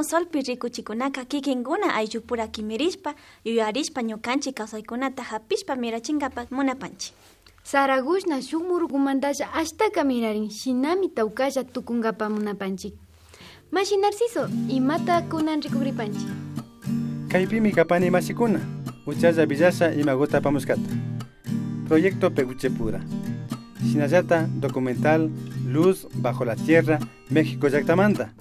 solpi rikuchikunaka kikinkuna ayllupura kimirishpa yuyarishpa ñukanchik kawsaykunata hapishpa mirachinkapa munapanchik. Saragushna shuk murukumantasha ashtaka mirarin shinami tawkalla tukunkapa munapanchik. Mashi Narciso, imata kunan rikukripanchik. Kaypimi kapani masikuna, uchalla villasa imagota apamuskata. Proyecto Peguchepura. Shinallata documental Luz bajo la tierra, México llaktamanta.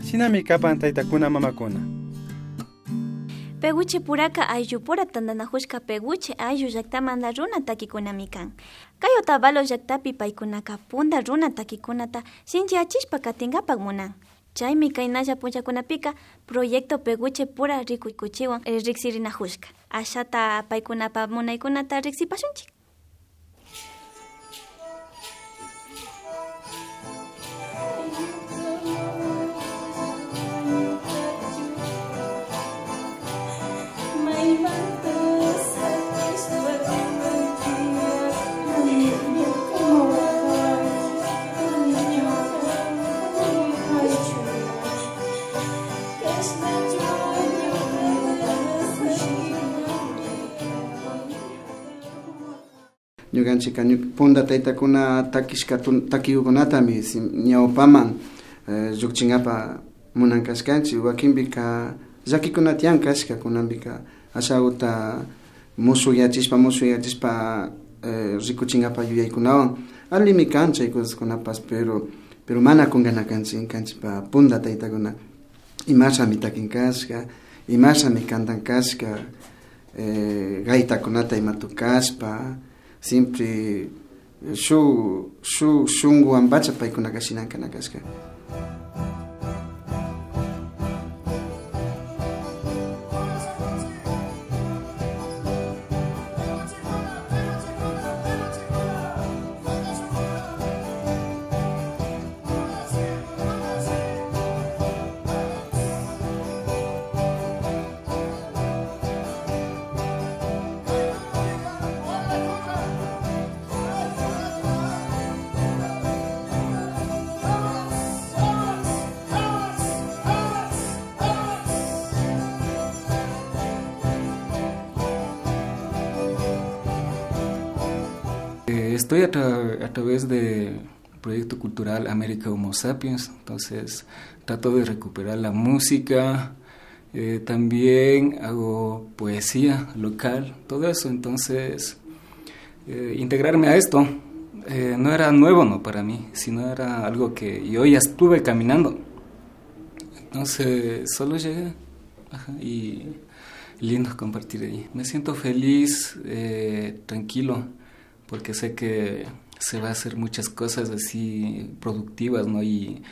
Shinami kapan taytakuna mamakuna. Peguchepuraka ayllupura tandanajushka peguche ayllu llaktamanta runa takikunami kan. Kay Otavalo llaktapi paykunaka punda runa takikunata shinchiachishpa katinkapak munan. Chaymi kaynalla punchakunapika Proyecto Peguchepura rikuykuchiwan riksirinajushka. Ashata paykunapa munaykunata riksipashunchik. Ñukanchik punda taytakuna takiyukunatami ñawpaman llukchinkapa munankashkanchik wakinpika llakikunata tiyan kashka kunanpika ashawta musuyachishpa rikuchinkapa yuyaykunawan allimi kan chay cosaskunapas pero mana kunkanakanchik kanchikpa punda taytakuna imashami takinkashka imashami kantankashka gaitakunata ima tukashpa siempre shungu ambacha paykunaka shinankanakashka. Estoy a través del proyecto cultural América Homo Sapiens, entonces trato de recuperar la música, también hago poesía local, todo eso, entonces integrarme a esto no era nuevo para mí, sino era algo que yo ya estuve caminando, entonces solo llegué y lindo compartir ahí, me siento feliz, tranquilo, porque sé que se va a hacer muchas cosas así productivas, ¿no? Y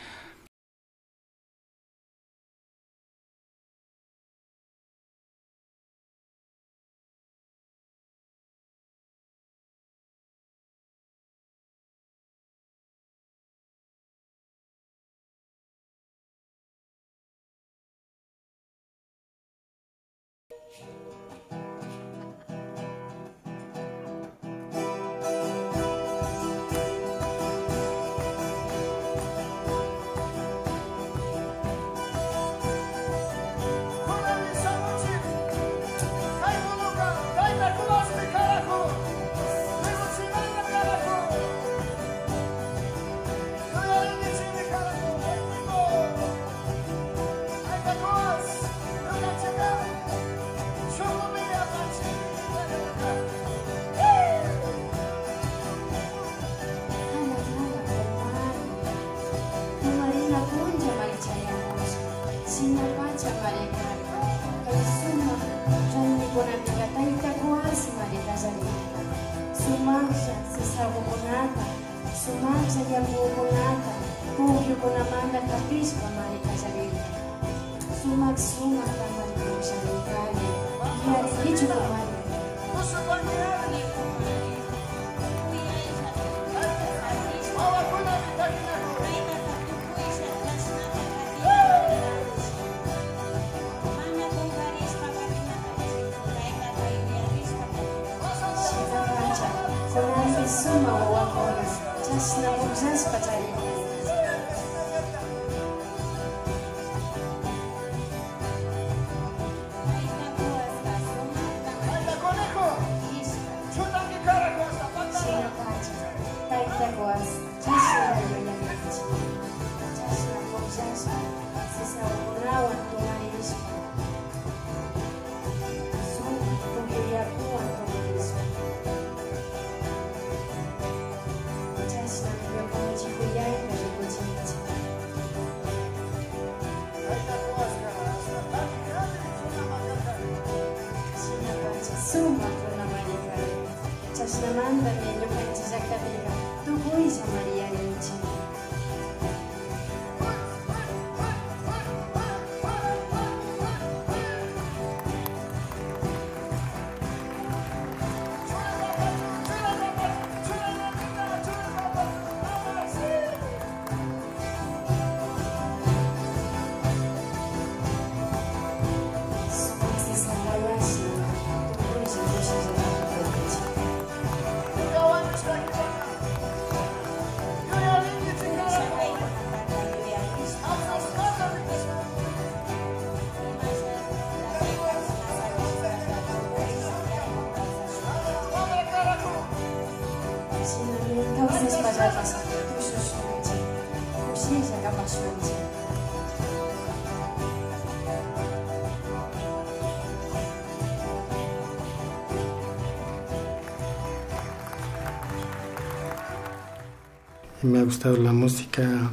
Me ha gustado la música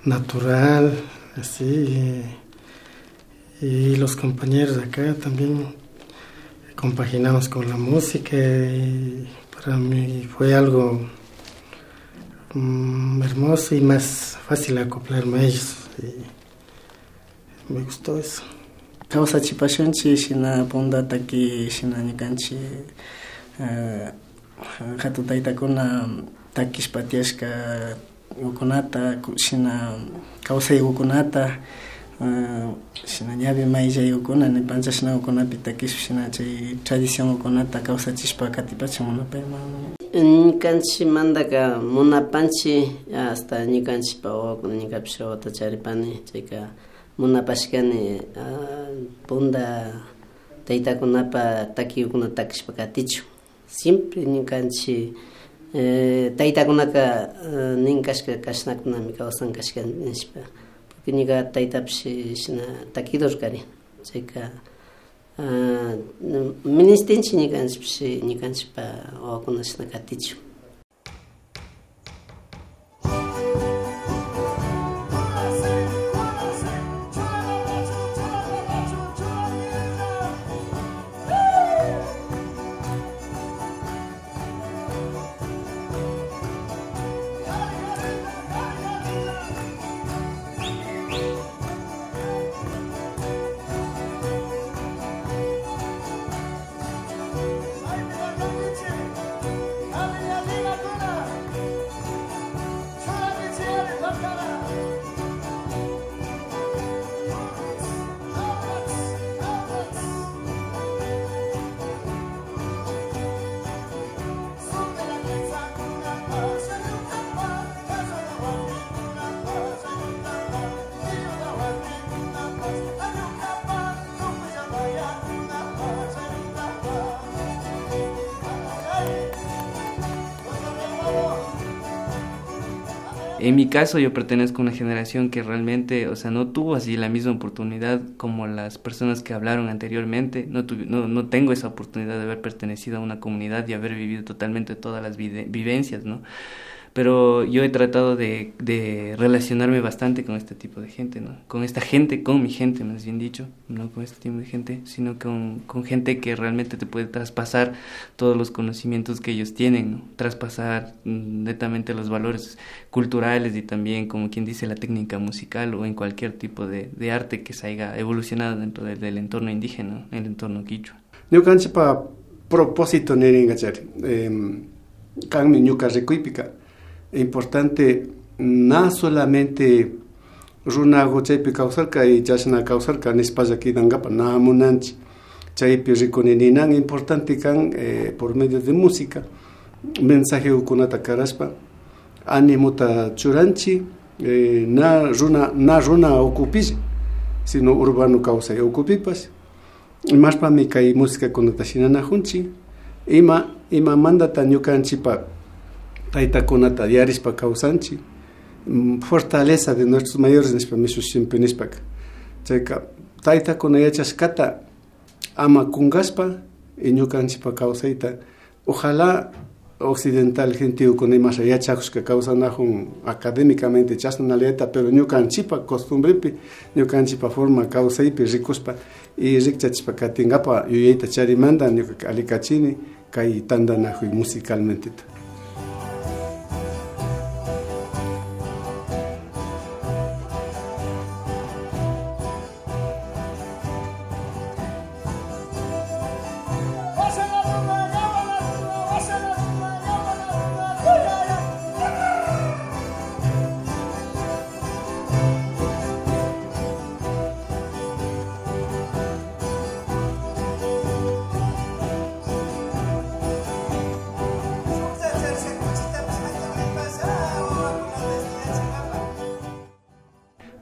natural, así, y los compañeros de acá también compaginamos con la música y para mí fue algo hermoso y más fácil acoplarme a ellos. Y me gustó eso. Causa chipashunchi shina punda taki shina nikanchi hatutaitakuna takishpatiashka ukunata shina kausay ukunata shina llavi mayllay ukuna nipancha shina ukunapi takishpa shina chay tradición ukunata kausachishpa katipacha munapayman ñikanchik mandaka munapanchik hasta ñikanchikpa wawakuna ñikapish wawata charipani chayka munapashkani punda taytakunapa takiykuna takishpa katichu siempre ñikanchik taytakunaka ninkashka kashnakunami kawsan kashka nishpa porque ñuka taytapish shina takidor kari chayka ministinchik ñikanchikpa wawakuna shina katichu. En mi caso, yo pertenezco a una generación que realmente, o sea, no tuvo así la misma oportunidad como las personas que hablaron anteriormente. No tengo esa oportunidad de haber pertenecido a una comunidad y haber vivido totalmente todas las vivencias, ¿no? Pero yo he tratado de relacionarme bastante con este tipo de gente, ¿no? Con esta gente, con mi gente, más bien dicho, no con este tipo de gente, sino con gente que realmente te puede traspasar todos los conocimientos que ellos tienen, ¿no? Traspasar netamente los valores culturales y también, como quien dice, la técnica musical o en cualquier tipo de arte que se haya evolucionado dentro del entorno indígena, el entorno quichua. Yo cancho para propósito neringachari, canmi ñuka rikuipika. Importante no solamente runago chaypi kawsarka y chashna kawsarka nispaja kidangapa na munanchi chaypi rikunininan importante kan por medio de música mensaje ukunata karaspa animuta churanchi na runa okupish sino urbano kawsay okupipas más para mi kay música kunata shinana junchi ima mandata ñukanchipa taytakunata diarispa kawsanchi fortaleza de nuestros mayores nispa misushimpi nispaka chayka taytakuna yachashkata ama kungaspa y ñukanchipa kawsayta ojalá occidental gentiukuna imasha yachakushka kawsanajun académicamente chasnaleta pero ñukanchipa costumbrepi ñukanchipa forma kawsaypi rikuspa y rikchachispa katingapa yuyayta charimanta ñuka alikachini kay tandanajuy musicalmente.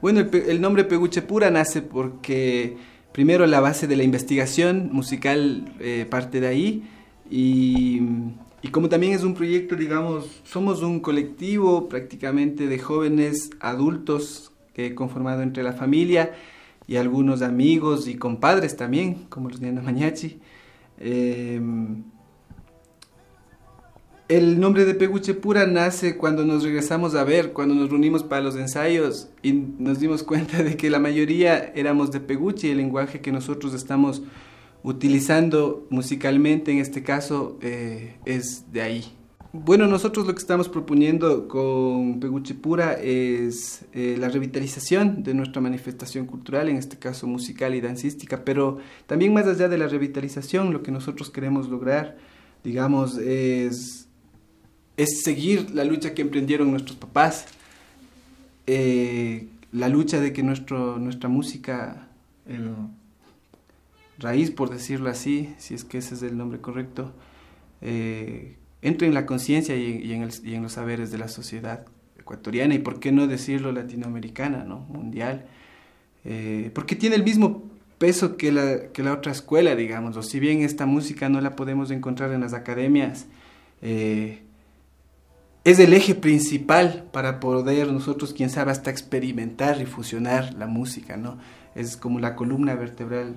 Bueno, el nombre Peguchepura nace porque primero la base de la investigación musical parte de ahí y Y como también es un proyecto, digamos, somos un colectivo prácticamente de jóvenes adultos conformado entre la familia y algunos amigos y compadres también, como los Diana Mañachi. El nombre de Peguchepura nace cuando nos regresamos a ver, cuando nos reunimos para los ensayos y nos dimos cuenta de que la mayoría éramos de Peguche y el lenguaje que nosotros estamos utilizando musicalmente en este caso es de ahí. Bueno, nosotros lo que estamos proponiendo con Peguchepura es la revitalización de nuestra manifestación cultural, en este caso musical y dancística, pero también más allá de la revitalización, lo que nosotros queremos lograr, digamos, es seguir la lucha que emprendieron nuestros papás, la lucha de que nuestra música, raíz, por decirlo así, si es que ese es el nombre correcto, entre en la conciencia y en los saberes de la sociedad ecuatoriana y por qué no decirlo latinoamericana, ¿no? Mundial, porque tiene el mismo peso que la otra escuela, digamos, o si bien esta música no la podemos encontrar en las academias, es el eje principal para poder nosotros, quién sabe, hasta experimentar y fusionar la música, ¿no? Es como la columna vertebral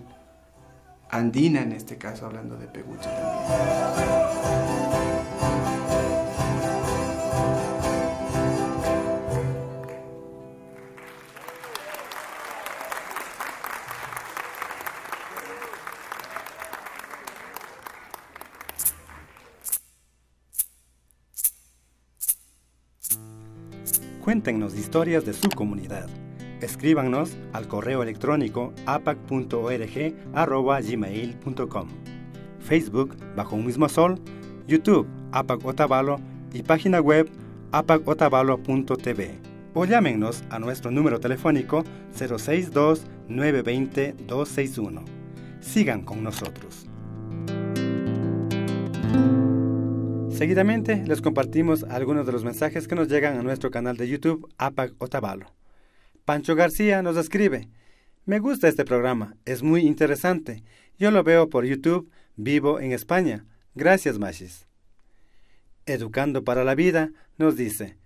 andina, en este caso, hablando de Peguche también. Cuéntenos historias de su comunidad. Escríbanos al correo electrónico apac.org@gmail.com, Facebook Bajo un Mismo Sol, YouTube APAC Otavalo y página web apacotavalo.tv. O llámenos a nuestro número telefónico 062-920-261. Sigan con nosotros. Seguidamente les compartimos algunos de los mensajes que nos llegan a nuestro canal de YouTube APAC Otavalo. Pancho García nos escribe: me gusta este programa, es muy interesante. Yo lo veo por YouTube, vivo en España. Gracias, Machis. Educando para la Vida nos dice: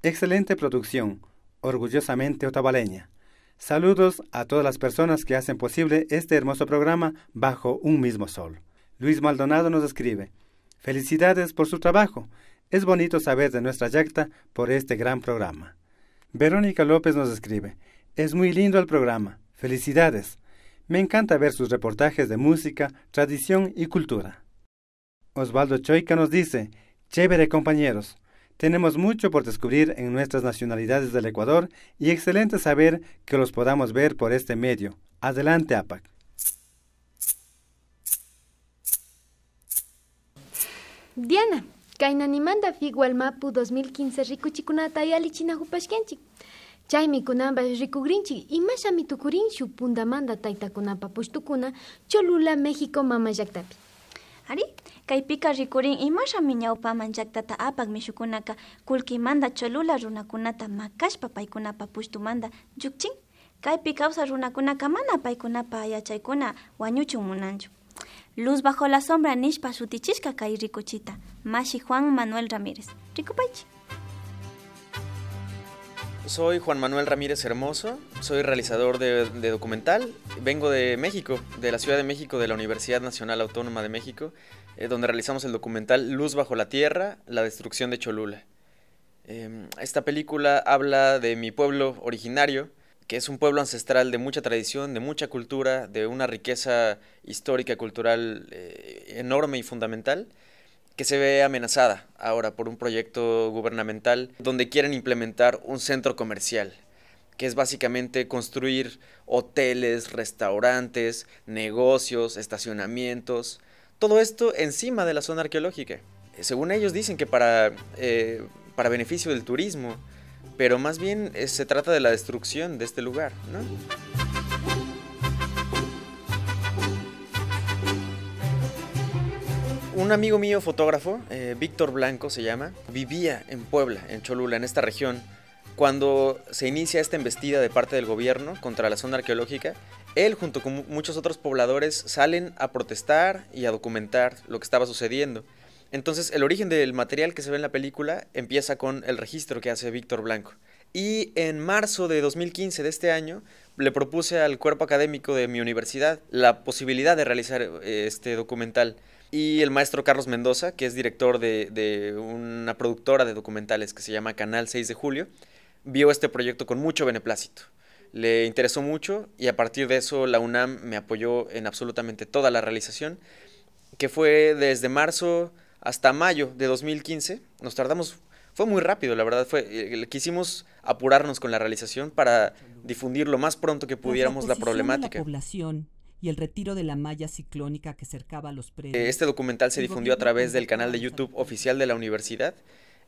excelente producción, orgullosamente otavaleña. Saludos a todas las personas que hacen posible este hermoso programa Bajo un Mismo Sol. Luis Maldonado nos escribe: felicidades por su trabajo. Es bonito saber de nuestra yacta por este gran programa. Verónica López nos escribe: es muy lindo el programa. Felicidades. Me encanta ver sus reportajes de música, tradición y cultura. Osvaldo Choica nos dice: chévere, compañeros. Tenemos mucho por descubrir en nuestras nacionalidades del Ecuador y excelente saber que los podamos ver por este medio. Adelante, APAC. Diana, kainanimanda figualmapu 2015 rikuchikunata yalichina hupashkenchik. Chaymi kunambas rikugrinchik imashami tukurinchu pundamanda taytakunapa pushtukuna Cholula, México mama llaktapi. Ari, kaypika rikurin imashami ñawpaman llaktata APAC mishukunaka kullkimanda Cholula runakunata makashpa paykunapa pushtumanda llukchin. Kaypi kawsa runakunaka mana paykunapa yachaykuna wañuchun munanchu. Luz bajo la sombra nishpa sutichishka kay rikuchita. Mashi Juan Manuel Ramírez. Rikupaychi. Soy Juan Manuel Ramírez Hermoso, soy realizador de documental. Vengo de México, de la Ciudad de México, de la Universidad Nacional Autónoma de México, donde realizamos el documental Luz bajo la tierra, la destrucción de Cholula. Esta película habla de mi pueblo originario, que es un pueblo ancestral de mucha tradición, de mucha cultura, de una riqueza histórica y cultural enorme y fundamental, que se ve amenazada ahora por un proyecto gubernamental donde quieren implementar un centro comercial, que es básicamente construir hoteles, restaurantes, negocios, estacionamientos, todo esto encima de la zona arqueológica. Según ellos dicen que para beneficio del turismo, pero más bien se trata de la destrucción de este lugar, ¿no? Un amigo mío, fotógrafo, Víctor Blanco se llama, vivía en Puebla, en Cholula, en esta región. Cuando se inicia esta embestida de parte del gobierno contra la zona arqueológica, él junto con muchos otros pobladores salen a protestar y a documentar lo que estaba sucediendo. Entonces, el origen del material que se ve en la película empieza con el registro que hace Víctor Blanco. Y en marzo de 2015 de este año, le propuse al cuerpo académico de mi universidad la posibilidad de realizar este documental. Y el maestro Carlos Mendoza, que es director de una productora de documentales que se llama Canal 6 de Julio, vio este proyecto con mucho beneplácito. Le interesó mucho y a partir de eso la UNAM me apoyó en absolutamente toda la realización, que fue desde marzo hasta mayo de 2015. Nos tardamos, fue muy rápido, la verdad. Quisimos apurarnos con la realización para difundir lo más pronto que pudiéramos la problemática. La población y el retiro de la malla ciclónica que cercaba los predios. Este documental se difundió a través del canal de YouTube oficial de la universidad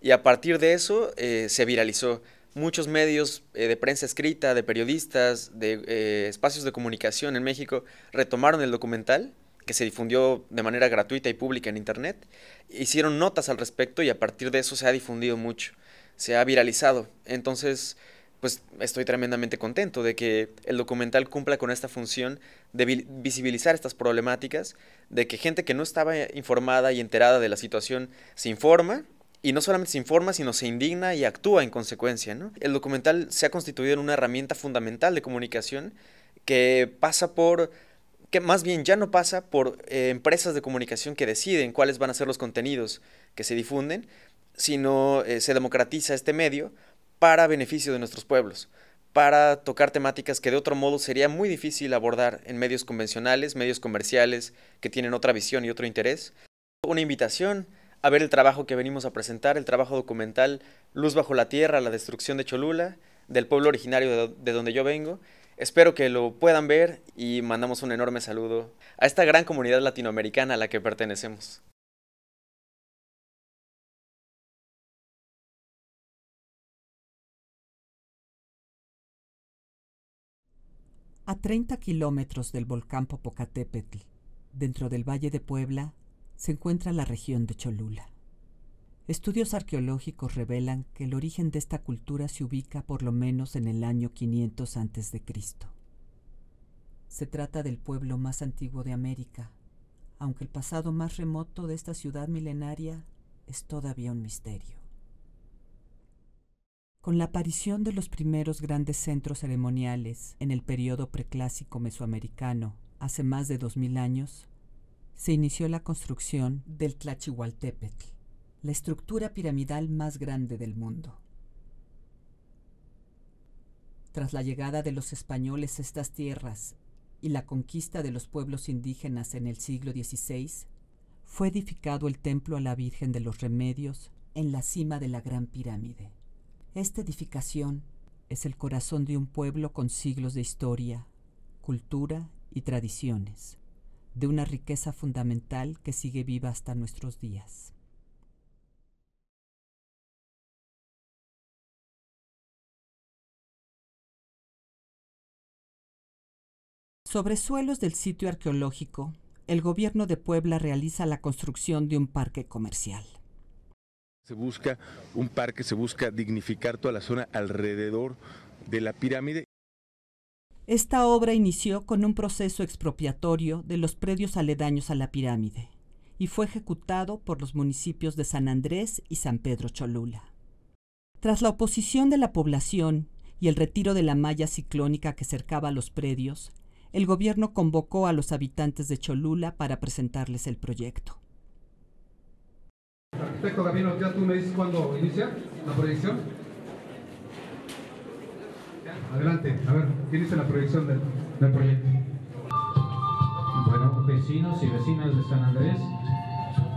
y a partir de eso se viralizó. Muchos medios de prensa escrita, de periodistas, de espacios de comunicación en México retomaron el documental, que se difundió de manera gratuita y pública en internet, hicieron notas al respecto y a partir de eso se ha difundido mucho, se ha viralizado. Entonces, pues estoy tremendamente contento de que el documental cumpla con esta función de visibilizar estas problemáticas, de que gente que no estaba informada y enterada de la situación se informa, y no solamente se informa, sino se indigna y actúa en consecuencia, ¿no? El documental se ha constituido en una herramienta fundamental de comunicación que más bien ya no pasa por empresas de comunicación que deciden cuáles van a ser los contenidos que se difunden, sino se democratiza este medio para beneficio de nuestros pueblos, para tocar temáticas que de otro modo sería muy difícil abordar en medios convencionales, medios comerciales que tienen otra visión y otro interés. Una invitación a ver el trabajo que venimos a presentar, el trabajo documental Luz bajo la tierra, la destrucción de Cholula, del pueblo originario de donde yo vengo. Espero que lo puedan ver y mandamos un enorme saludo a esta gran comunidad latinoamericana a la que pertenecemos. A 30 kilómetros del volcán Popocatépetl, dentro del Valle de Puebla, se encuentra la región de Cholula. Estudios arqueológicos revelan que el origen de esta cultura se ubica por lo menos en el año 500 a.C. Se trata del pueblo más antiguo de América, aunque el pasado más remoto de esta ciudad milenaria es todavía un misterio. Con la aparición de los primeros grandes centros ceremoniales en el periodo preclásico mesoamericano, hace más de 2000 años, se inició la construcción del Tlachihualtépetl, la estructura piramidal más grande del mundo. Tras la llegada de los españoles a estas tierras y la conquista de los pueblos indígenas en el siglo XVI, fue edificado el templo a la Virgen de los Remedios en la cima de la Gran Pirámide. Esta edificación es el corazón de un pueblo con siglos de historia, cultura y tradiciones, de una riqueza fundamental que sigue viva hasta nuestros días. Sobre suelos del sitio arqueológico, el gobierno de Puebla realiza la construcción de un parque comercial. Se busca un parque, se busca dignificar toda la zona alrededor de la pirámide. Esta obra inició con un proceso expropiatorio de los predios aledaños a la pirámide y fue ejecutado por los municipios de San Andrés y San Pedro Cholula. Tras la oposición de la población y el retiro de la malla ciclónica que cercaba los predios, el gobierno convocó a los habitantes de Cholula para presentarles el proyecto. Arquitecto Gavino, ¿ya tú me dices cuándo inicia la proyección? Adelante, a ver, ¿quién dice la proyección del proyecto? Bueno, vecinos y vecinas de San Andrés,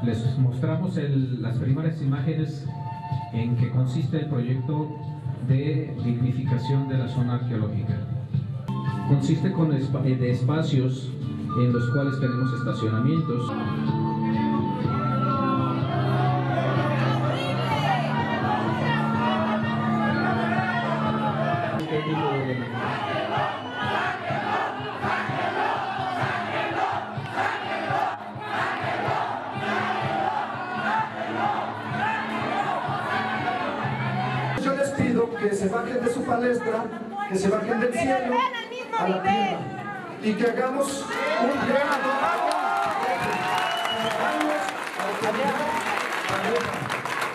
les mostramos las primeras imágenes en que consiste el proyecto de dignificación de la zona arqueológica. Consiste de espacios en los cuales tenemos estacionamientos. Yo les pido que se bajen de su palestra, que se bajen del cielo a la tierra y que hagamos un gran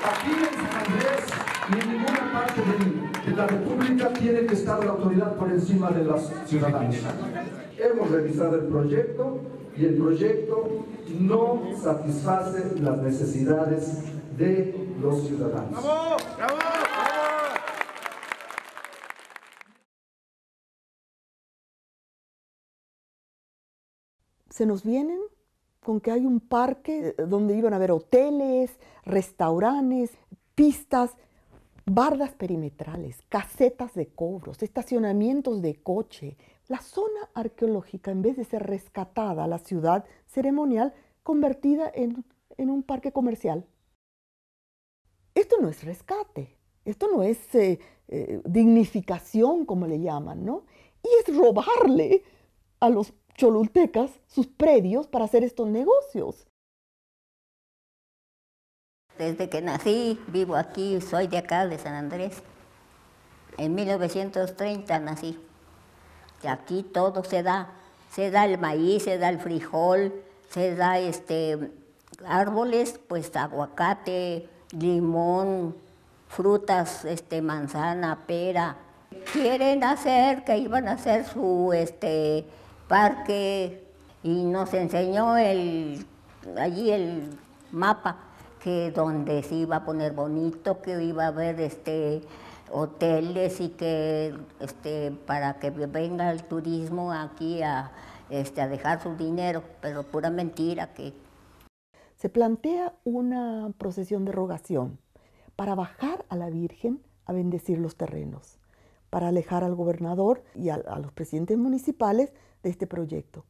Aquí en San Andrés y en ninguna parte de la República tiene que estar la autoridad por encima de los ciudadanos. Hemos revisado el proyecto y el proyecto no satisface las necesidades de los ciudadanos. ¡Bravo! ¡Bravo! Se nos vienen con que hay un parque donde iban a haber hoteles, restaurantes, pistas, bardas perimetrales, casetas de cobros, estacionamientos de coche. La zona arqueológica, en vez de ser rescatada, la ciudad ceremonial, convertida en un parque comercial. Esto no es rescate, esto no es dignificación, como le llaman, ¿no? Y es robarle a los cholultecas sus predios para hacer estos negocios. Desde que nací, vivo aquí, soy de acá, de San Andrés. En 1930 nací. Y aquí todo se da el maíz, se da el frijol, se da árboles, pues aguacate, limón, frutas, manzana, pera. Quieren hacer, que iban a hacer su parque y nos enseñó allí el mapa, que donde se iba a poner bonito, que iba a haber hoteles y que para que venga el turismo aquí a dejar su dinero, pero pura mentira que... Se plantea una procesión de rogación para bajar a la Virgen a bendecir los terrenos, para alejar al gobernador y a los presidentes municipales de este proyecto.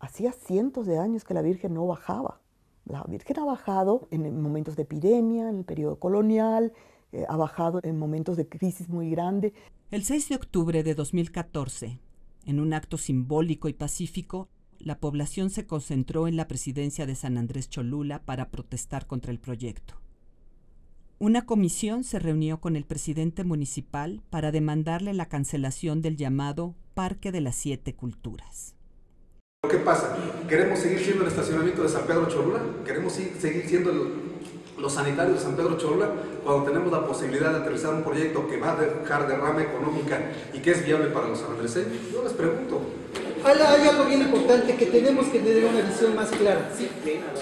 Hacía cientos de años que la Virgen no bajaba. La Virgen ha bajado en momentos de epidemia, en el periodo colonial, ha bajado en momentos de crisis muy grande. El 6 de octubre de 2014, en un acto simbólico y pacífico, la población se concentró en la presidencia de San Andrés Cholula para protestar contra el proyecto. Una comisión se reunió con el presidente municipal para demandarle la cancelación del llamado Parque de las 7 Culturas. ¿Qué pasa? ¿Queremos seguir siendo el estacionamiento de San Pedro Cholula? ¿Queremos seguir siendo los sanitarios de San Pedro Cholula cuando tenemos la posibilidad de aterrizar un proyecto que va a dejar derrama económica y que es viable para los sanandreseños? Yo les pregunto. Hay algo bien importante que tenemos que tener una visión más clara. ¿Sí?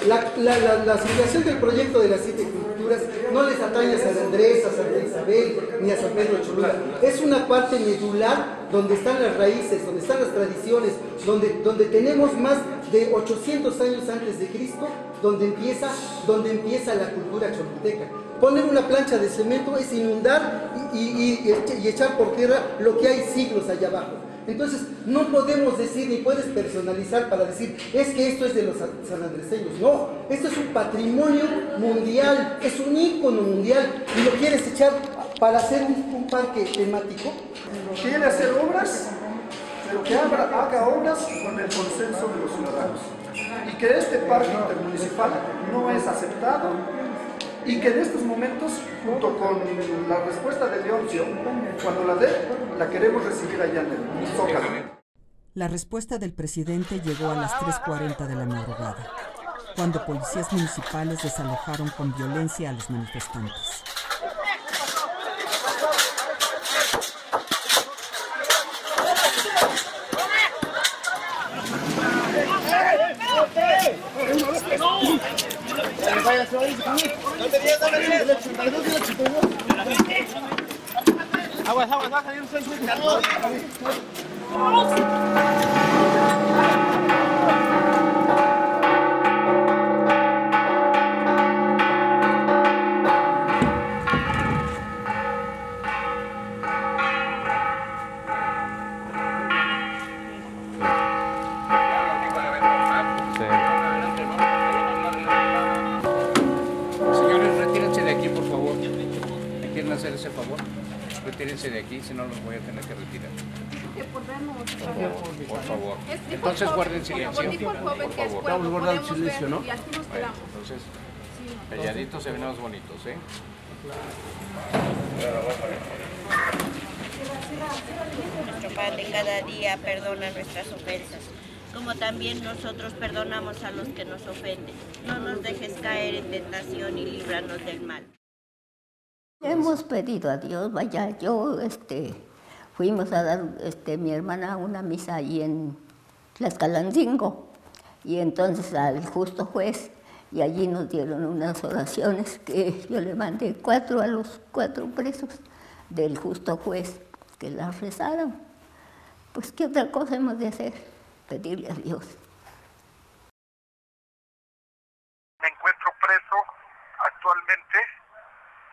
La situación del proyecto de las 7 culturas no les atañe a San Andrés, a Santa Isabel ni a San Pedro Cholula. Es una parte medular donde están las raíces, donde están las tradiciones, donde tenemos más de 800 años antes de Cristo, donde empieza la cultura cholulteca. Poner una plancha de cemento es inundar y echar por tierra lo que hay siglos allá abajo. Entonces, no podemos decir, ni puedes personalizar para decir, es que esto es de los sanandreseños. No, esto es un patrimonio mundial, es un ícono mundial, y lo quieres echar para hacer un parque temático. Quiere hacer obras, pero que haga obras con el consenso de los ciudadanos. Y que este parque intermunicipal no es aceptado, y que en estos momentos, junto con la respuesta de Leoncio, cuando la dé, la queremos recibir allá en el Zócalo. La respuesta del presidente llegó a las 3:40 de la madrugada, cuando policías municipales desalojaron con violencia a los manifestantes. Aguas, baja, yo no soy ese favor, retírense de aquí, si no los voy a tener que retirar. Por favor. Entonces guarden silencio. Por favor. Estamos guardando silencio, ¿no? Bueno, entonces, calladitos se ven más bonitos, ¿eh? Nuestro Padre, cada día perdona nuestras ofensas, como también nosotros perdonamos a los que nos ofenden. No nos dejes caer en tentación y líbranos del mal. Hemos pedido a Dios, vaya, fuimos a dar, mi hermana, una misa ahí en Tlaxcalancingo, y entonces al justo juez, y allí nos dieron unas oraciones que yo le mandé 4 a los 4 presos del justo juez, que las rezaron. Pues, ¿qué otra cosa hemos de hacer? Pedirle a Dios. Me encuentro preso actualmente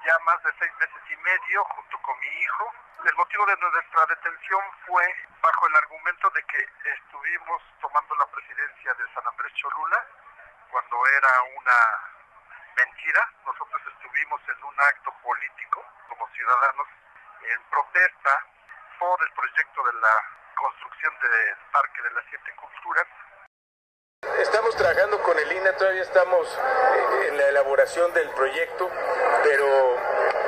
ya más de 6 meses y medio junto con mi hijo. El motivo de nuestra detención fue bajo el argumento de que estuvimos tomando la presidencia de San Andrés Cholula cuando era una mentira. Nosotros estuvimos en un acto político como ciudadanos en protesta por el proyecto de la construcción del Parque de las 7 Culturas. Estamos trabajando con el INAH, todavía estamos en la elaboración del proyecto, pero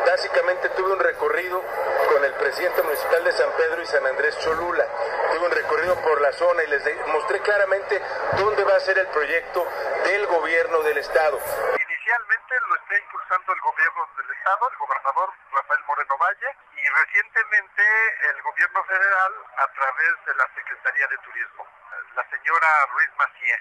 básicamente tuve un recorrido con el presidente municipal de San Pedro y San Andrés Cholula. Tuve un recorrido por la zona y les mostré claramente dónde va a ser el proyecto del gobierno del estado. Inicialmente lo está impulsando el gobierno del estado, el gobernador Rafael Moreno Valle, y recientemente el gobierno federal a través de la Secretaría de Turismo, la señora Ruiz Macié.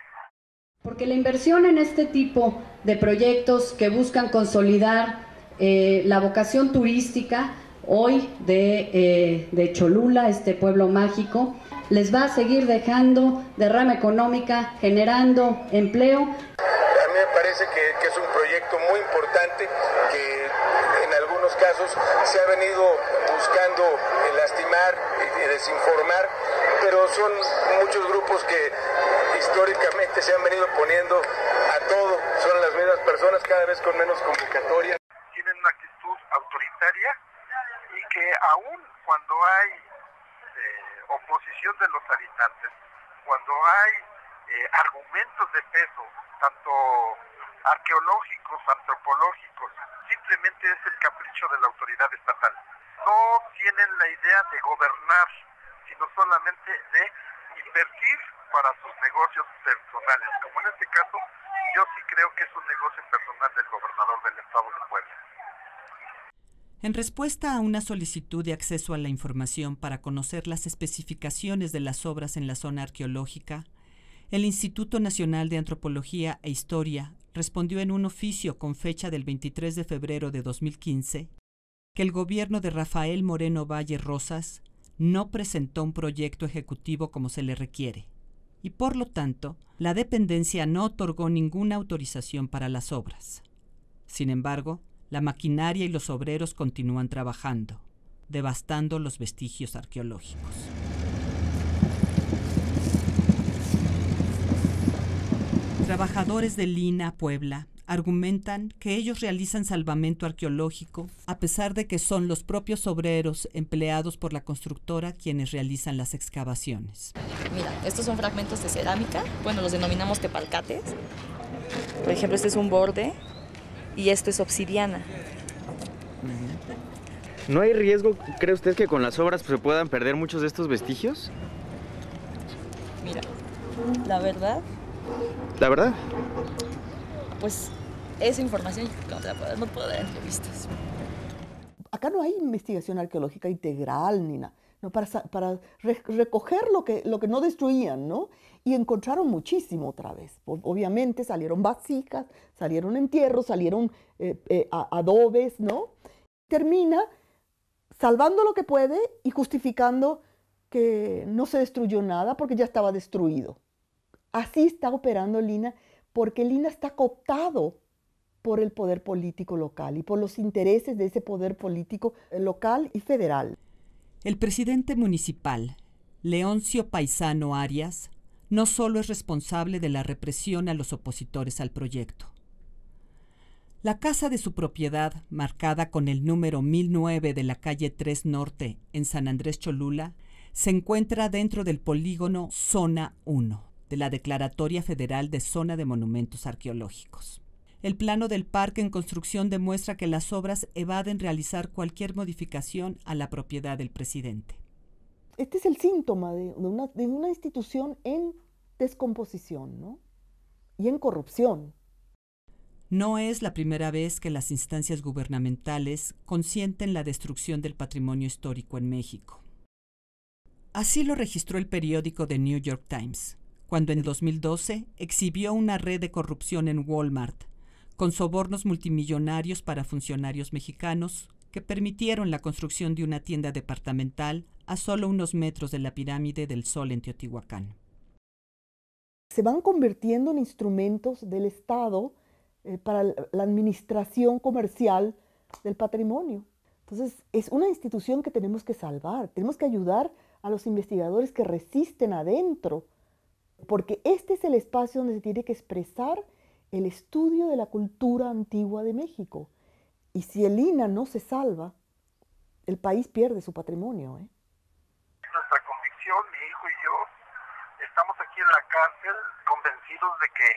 Porque la inversión en este tipo de proyectos que buscan consolidar la vocación turística hoy de Cholula, este pueblo mágico, les va a seguir dejando derrama económica, generando empleo. A mí me parece que es un proyecto muy importante que en algunos casos se ha venido buscando lastimar y desinformar, pero son muchos grupos que históricamente se han venido poniendo a todo, son las mismas personas, cada vez con menos convocatoria. Tienen una actitud autoritaria y que aún cuando hay oposición de los habitantes, cuando hay argumentos de peso, tanto arqueológicos, antropológicos, simplemente es el capricho de la autoridad estatal. No tienen la idea de gobernar, sino solamente de invertir para sus negocios personales. Como en este caso, yo sí creo que es un negocio personal del gobernador del estado de Puebla. En respuesta a una solicitud de acceso a la información para conocer las especificaciones de las obras en la zona arqueológica, el Instituto Nacional de Antropología e Historia respondió en un oficio con fecha del 23 de febrero de 2015 que el gobierno de Rafael Moreno Valle Rosas no presentó un proyecto ejecutivo como se le requiere y, por lo tanto, la dependencia no otorgó ninguna autorización para las obras. Sin embargo, la maquinaria y los obreros continúan trabajando, devastando los vestigios arqueológicos. Trabajadores del INAH Puebla argumentan que ellos realizan salvamento arqueológico a pesar de que son los propios obreros empleados por la constructora quienes realizan las excavaciones. Mira, estos son fragmentos de cerámica, bueno, los denominamos tepalcates. Por ejemplo, este es un borde y esto es obsidiana. ¿No hay riesgo, cree usted, que con las obras se puedan perder muchos de estos vestigios? Mira, la verdad... ¿La verdad? Pues esa información no puedo dar entrevistas. Acá no hay investigación arqueológica integral ni nada, no, para recoger lo que no destruían, ¿no? Y encontraron muchísimo otra vez. Obviamente salieron vasijas, salieron entierros, salieron adobes, ¿no? Termina salvando lo que puede y justificando que no se destruyó nada porque ya estaba destruido. Así está operando el INAH, porque el INAH está cooptado por el poder político local y por los intereses de ese poder político local y federal. El presidente municipal, Leoncio Paisano Arias, no solo es responsable de la represión a los opositores al proyecto. La casa de su propiedad, marcada con el número 1009 de la calle 3 Norte en San Andrés Cholula, se encuentra dentro del polígono Zona 1 de la Declaratoria Federal de Zona de Monumentos Arqueológicos. El plano del parque en construcción demuestra que las obras evaden realizar cualquier modificación a la propiedad del presidente. Este es el síntoma de una institución en descomposición, ¿no? Y en corrupción. No es la primera vez que las instancias gubernamentales consienten la destrucción del patrimonio histórico en México. Así lo registró el periódico The New York Times, cuando en 2012 exhibió una red de corrupción en Walmart, con sobornos multimillonarios para funcionarios mexicanos que permitieron la construcción de una tienda departamental a solo unos metros de la pirámide del Sol en Teotihuacán. Se van convirtiendo en instrumentos del Estado para la administración comercial del patrimonio. Entonces, es una institución que tenemos que salvar, tenemos que ayudar a los investigadores que resisten adentro, porque este es el espacio donde se tiene que expresar el estudio de la cultura antigua de México. Y si el INAH no se salva, el país pierde su patrimonio. Nuestra convicción, mi hijo y yo, estamos aquí en la cárcel convencidos de que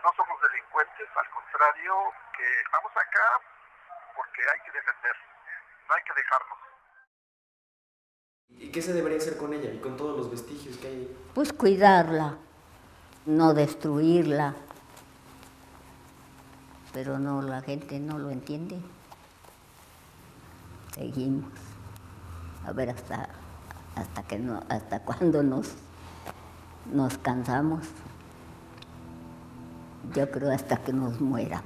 no somos delincuentes, al contrario, que estamos acá porque hay que defender, no hay que dejarnos. ¿Y qué se debería hacer con ella y con todos los vestigios que hay? Pues cuidarla, no destruirla. Pero no, la gente no lo entiende. Seguimos. A ver hasta cuándo nos cansamos. Yo creo hasta que nos mueran.